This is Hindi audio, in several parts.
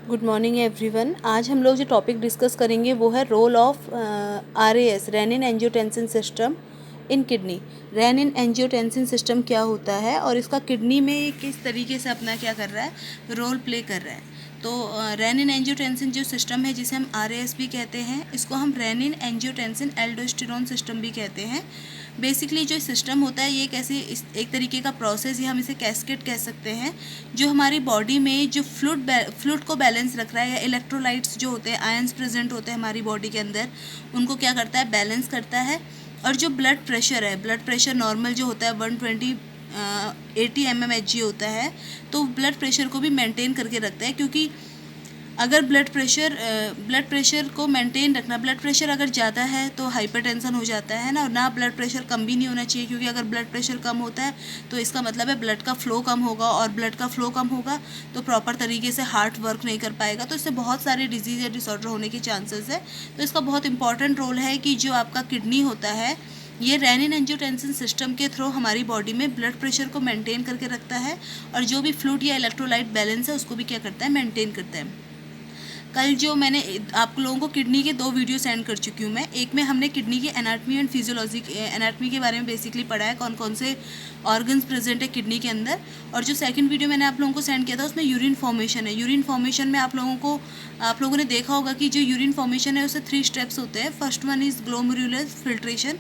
Good morning everyone. आज हम लोग जो टॉपिक डिस्कस करेंगे वो है role of RAS renin angiotensin system in kidney. Renin angiotensin system क्या होता है और इसका किडनी में ये किस तरीके से अपना क्या कर रहा है, रोल प्ले कर रहा है। तो रेनिन एंजियोटेंसिन जो सिस्टम है जिसे हम आरएएस भी कहते हैं, इसको हम रेनिन एंजियोटेंसिन एल्डोस्टेरोन सिस्टम भी कहते हैं। बेसिकली जो सिस्टम होता है ये कैसे एक तरीके का प्रोसेस, या हम इसे कैस्केड कह सकते हैं, जो हमारी बॉडी में जो फ्लूइड को बैलेंस रख रहा है, या इलेक्ट्रोलाइट्स जो होते हैं, आयंस प्रेजेंट होते हैं हमारी बॉडी के अंदर, उनको क्या करता है, बैलेंस करता है। और जो ब्लड प्रेशर है, ब्लड प्रेशर नॉर्मल जो होता है 120 80 mmHg होता है, तो ब्लड प्रेशर को भी मेंटेन करके रखता है। क्योंकि अगर ब्लड प्रेशर को मेंटेन रखना, ब्लड प्रेशर अगर ज़्यादा है तो हाइपरटेंशन हो जाता है ना ब्लड प्रेशर कम भी नहीं होना चाहिए, क्योंकि अगर ब्लड प्रेशर कम होता है तो इसका मतलब है ब्लड का फ्लो कम होगा, और ब्लड का फ्लो कम होगा तो प्रॉपर तरीके से हार्ट वर्क नहीं कर पाएगा, तो इससे बहुत सारे डिजीज़ या डिसऑर्डर होने के चांसेस है। तो इसका बहुत इंपॉर्टेंट रोल है कि जो आपका किडनी होता है, ये रेनिन एंजियोटेंसिन सिस्टम के थ्रू हमारी बॉडी में ब्लड प्रेशर को मेंटेन करके रखता है, और जो भी फ्लूइड या इलेक्ट्रोलाइट बैलेंस है उसको भी क्या करता है, मेंटेन करता है। कल जो मैंने आप लोगों को किडनी के 2 वीडियो सेंड कर चुकी हूँ मैं। एक में हमने किडनी की एनाटमी एंड फिजियोलॉजी एनाटमी के बारे में बेसिकली पढ़ा है, कौन कौन से ऑर्गन्स प्रेजेंट है किडनी के अंदर। और जो सेकंड वीडियो मैंने आप लोगों को सेंड किया था उसमें यूरिन फॉर्मेशन है। यूरिन फॉर्मेशन में आप लोगों ने देखा होगा कि जो यूरिन फॉर्मेशन है उससे 3 स्टेप्स होते हैं। First one is glomerular filtration,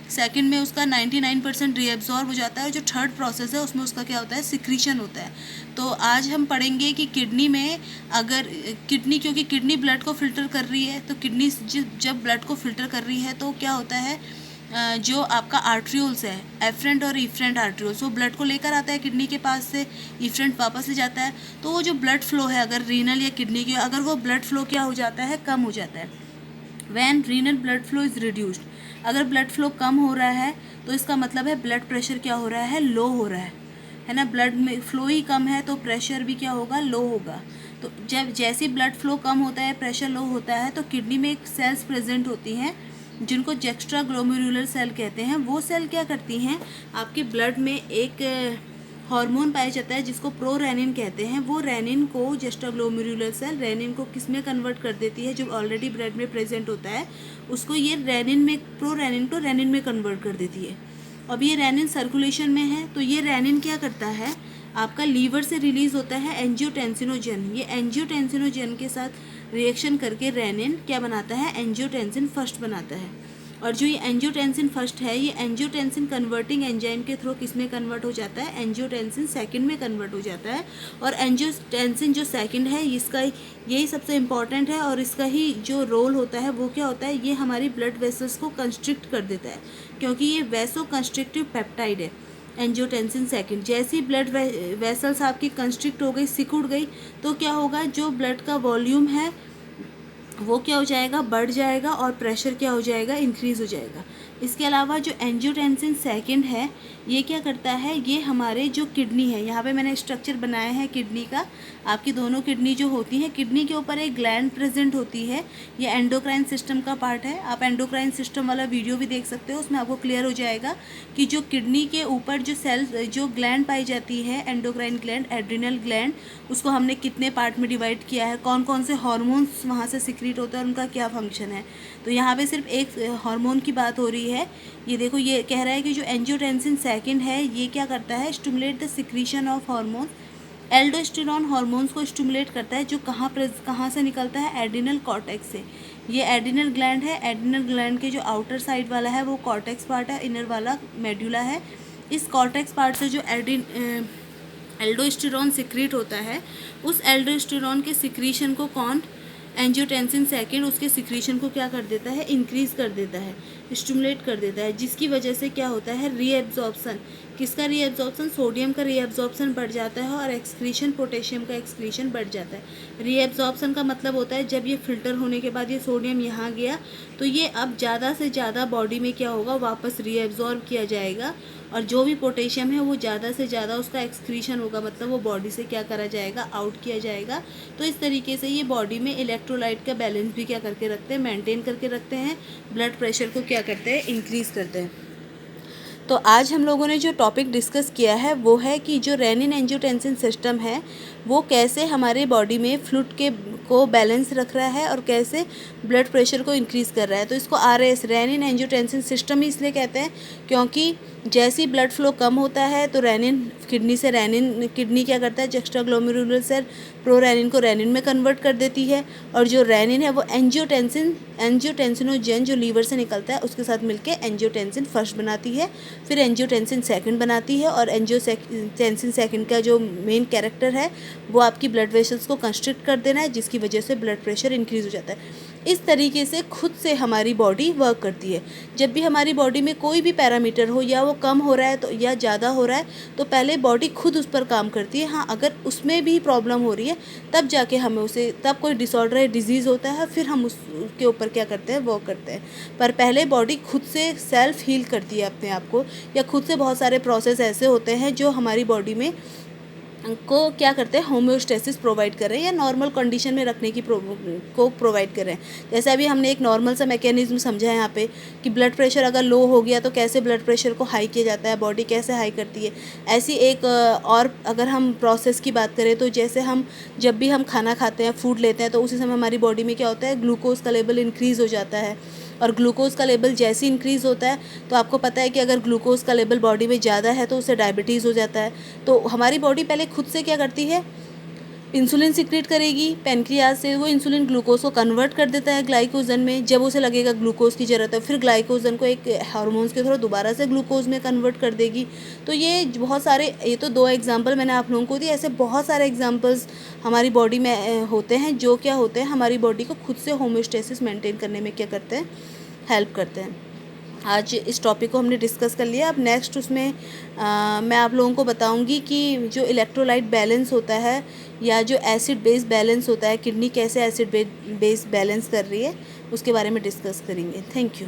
second में उसका 99% रीएब्जॉर्ब हो जाता है। जो थर्ड प्रोसेस है उसमें उसका क्या होता है, सिक्रीशन होता है। तो आज हम पढ़ेंगे कि किडनी में अगर क्योंकि किडनी ब्लड को फिल्टर कर रही है, तो किडनी जब ब्लड को फिल्टर कर रही है तो क्या होता है, जो आपका आर्ट्रियोल्स है, एफरेंट और इफरेंट आर्ट्रियोल्स, वो ब्लड को लेकर आता है किडनी के पास से, इफरेंट वापस ले जाता है। तो वो जो ब्लड फ्लो है, अगर रीनल या किडनी की, अगर वो ब्लड फ्लो क्या हो जाता है, कम हो जाता है। When renal blood flow is reduced, अगर ब्लड फ्लो कम हो रहा है तो इसका मतलब है ब्लड प्रेशर क्या हो रहा है, लो हो रहा है ना। ब्लड में फ्लो ही कम है तो प्रेशर भी क्या होगा, लो होगा। तो जब जैसे ब्लड फ्लो कम होता है, प्रेशर लो होता है, तो किडनी में एक सेल्स प्रेजेंट होती हैं जिनको जेक्स्ट्रा ग्लोमेरुलर सेल कहते हैं। वो सेल क्या करती हैं, आपके ब्लड में एक हार्मोन पाया जाता है जिसको प्रोरेनिन कहते हैं। वो रेनिन को, जेस्टाग्लोमेरुलर सेल रेनिन को किस में कन्वर्ट कर देती है, जो ऑलरेडी ब्लड में प्रेजेंट होता है उसको ये रेनिन में, प्रोरेनिन को रेनिन में कन्वर्ट कर देती है। अब ये रेनिन सर्कुलेशन में है, तो ये रेनिन क्या करता है, आपका लीवर से रिलीज होता है एंजियोटेंसिनोजन। ये एंजियोटेंसिनोजन के साथ रिएक्शन करके रेनिन क्या बनाता है, एंजियोटेंसिन फर्स्ट बनाता है। और जो ये एंजियोटेंसिन फर्स्ट है, ये एंजियोटेंसिन कन्वर्टिंग एंजाइम के थ्रू किस में कन्वर्ट हो जाता है, एंजियोटेंसिन सेकंड में कन्वर्ट हो जाता है। और एंजियोटेंसिन जो सेकंड है, इसका यही सबसे इम्पॉर्टेंट है, और इसका ही जो रोल होता है वो क्या होता है, ये हमारी ब्लड वेसल्स को कंस्ट्रिक्ट कर देता है, क्योंकि ये वैसो कंस्ट्रिक्टिव पेप्टाइड है। एंजियोटेंसिन सेकंड, जैसी ब्लड वेसल्स आपकी कंस्ट्रिक्ट हो गई, सिकुड़ गई, तो क्या होगा, जो ब्लड का वॉल्यूम है वो क्या हो जाएगा, बढ़ जाएगा, और प्रेशर क्या हो जाएगा, इंक्रीज़ हो जाएगा। इसके अलावा जो एंजियोटेंसिन सेकंड है, ये क्या करता है, ये हमारे जो किडनी है, यहाँ पे मैंने स्ट्रक्चर बनाया है किडनी का। आपकी दोनों किडनी जो होती हैं, किडनी के ऊपर एक ग्लैंड प्रेजेंट होती है, ये एंडोक्राइन सिस्टम का पार्ट है। आप एंडोक्राइन सिस्टम वाला वीडियो भी देख सकते हो, उसमें आपको क्लियर हो जाएगा कि जो किडनी के ऊपर जो जो ग्लैंड पाई जाती है, एंडोक्राइन ग्लैंड, एड्रिनल ग्लैंड, उसको हमने कितने पार्ट में डिवाइड किया है, कौन कौन से हार्मोन्स वहाँ से सिक्रीट होता है, उनका क्या फंक्शन है। तो यहाँ पे सिर्फ एक हार्मोन की बात हो रही है। ये देखो, ये कह रहा है कि जो एंजियोटेंसिन सेकंड है, ये क्या करता है, stimulate the secretion of hormone. Aldosterone hormones को स्टिमुलेट करता है, जो कहाँ से निकलता है, एड्रिनल कॉर्टेक्स से। ये एड्रिनल ग्लैंड है, एड्रिनल ग्लैंड के जो आउटर साइड वाला है वो कॉर्टेक्स पार्ट है, इनर वाला मेड्यूला है। इस कॉर्टेक्स पार्ट से जो एल्डोस्टेरोन सिक्रीट होता है, उस एल्डोस्टेरोन के सिक्रीशन को कौन, एंजियोटेंसिन सेकंड, उसके सिक्रीशन को क्या कर देता है, इंक्रीज़ कर देता है, स्टिमुलेट कर देता है, जिसकी वजह से क्या होता है, रीएब्जॉर्प्शन। किसका रीएब्जॉर्प्शन, सोडियम का रीएब्जॉर्प्शन बढ़ जाता है, और एक्सक्रीशन, पोटेशियम का एक्सक्रीशन बढ़ जाता है। रीएब्जॉर्प्शन का मतलब होता है जब ये फिल्टर होने के बाद ये सोडियम यहाँ गया, तो ये अब ज़्यादा से ज़्यादा बॉडी में क्या होगा, वापस रीएब्जॉर्ब किया जाएगा, और जो भी पोटेशियम है वो ज़्यादा से ज़्यादा उसका एक्सक्रीशन होगा, मतलब वो बॉडी से क्या करा जाएगा, आउट किया जाएगा। तो इस तरीके से ये बॉडी में इलेक्ट्रोलाइट का बैलेंस भी क्या करके रखते हैं, मेंटेन करके रखते हैं। ब्लड प्रेशर को क्या करते हैं, इंक्रीज़ करते हैं। तो आज हम लोगों ने जो टॉपिक डिस्कस किया है वो है कि जो रेनिन एंजियोटेंसिन सिस्टम है वो कैसे हमारे बॉडी में फ्लूइड को बैलेंस रख रहा है और कैसे ब्लड प्रेशर को इंक्रीज़ कर रहा है। तो इसको आरएस रेनिन एंजियोटेंसिन सिस्टम ही इसलिए कहते हैं क्योंकि जैसे ही ब्लड फ्लो कम होता है तो रेनिन किडनी क्या करता है, एक्स्ट्रा ग्लोमेरुलर सेल प्रोरेनिन को रेनिन में कन्वर्ट कर देती है और जो रेनिन है वो एंजियोटेंसिनोजन जो लीवर से निकलता है उसके साथ मिलकर एंजियोटेंसिन फर्स्ट बनाती है, फिर एंजियोटेंसिन सेकंड बनाती है और एंजियोटेंसिन सेकंड का जो मेन कैरेक्टर है वो आपकी ब्लड वेसल्स को कंस्ट्रिक्ट कर देना है, जिसकी वजह से ब्लड प्रेशर इंक्रीज़ हो जाता है। इस तरीके से खुद से हमारी बॉडी वर्क करती है। जब भी हमारी बॉडी में कोई भी पैरामीटर हो या वो कम हो रहा है तो या ज़्यादा हो रहा है तो पहले बॉडी खुद उस पर काम करती है। हाँ, अगर उसमें भी प्रॉब्लम हो रही है तब जाके हमें तब कोई डिसऑर्डर या डिजीज़ होता है, फिर हम उसके ऊपर क्या करते हैं, वर्क करते हैं। पर पहले बॉडी खुद से सेल्फ हील करती है अपने आप को, या खुद से बहुत सारे प्रोसेस ऐसे होते हैं जो हमारी बॉडी में को क्या करते हैं, होम्योस्टेसिस प्रोवाइड कर रहे हैं या नॉर्मल कंडीशन में रखने की को प्रोवाइड कर रहे हैं। जैसे अभी हमने एक नॉर्मल सा मैकेनिज्म समझा है यहाँ पे कि ब्लड प्रेशर अगर लो हो गया तो कैसे ब्लड प्रेशर को हाई किया जाता है, बॉडी कैसे हाई करती है। ऐसी एक और अगर हम प्रोसेस की बात करें तो जैसे जब भी हम खाना खाते हैं, फूड लेते हैं, तो उसी समय हमारी बॉडी में क्या होता है, ग्लूकोज का लेवल इंक्रीज़ हो जाता है। और ग्लूकोज का लेवल जैसे ही इंक्रीज़ होता है तो आपको पता है कि अगर ग्लूकोज का लेवल बॉडी में ज़्यादा है तो उससे डायबिटीज़ हो जाता है। तो हमारी बॉडी पहले खुद से क्या करती है, इंसुलिन सीक्रेट करेगी पैनक्रियाज से, वो इंसुलिन ग्लूकोज को कन्वर्ट कर देता है ग्लाइकोजन में। जब उसे लगेगा ग्लूकोज की ज़रूरत है फिर ग्लाइकोजन को एक हार्मोन्स के थ्रू दोबारा से ग्लूकोज में कन्वर्ट कर देगी। तो ये बहुत सारे, ये तो 2 एग्जांपल मैंने आप लोगों को दिए, ऐसे बहुत सारे एग्जांपल्स हमारी बॉडी में होते हैं जो क्या होते हैं, हमारी बॉडी को खुद से होम्योस्टेसिस मेंटेन करने में क्या करते हैं, हेल्प करते हैं। आज इस टॉपिक को हमने डिस्कस कर लिया। अब नेक्स्ट उसमें मैं आप लोगों को बताऊंगी कि जो इलेक्ट्रोलाइट बैलेंस होता है या जो एसिड बेस बैलेंस होता है, किडनी कैसे एसिड बेस बैलेंस कर रही है, उसके बारे में डिस्कस करेंगे। Thank you.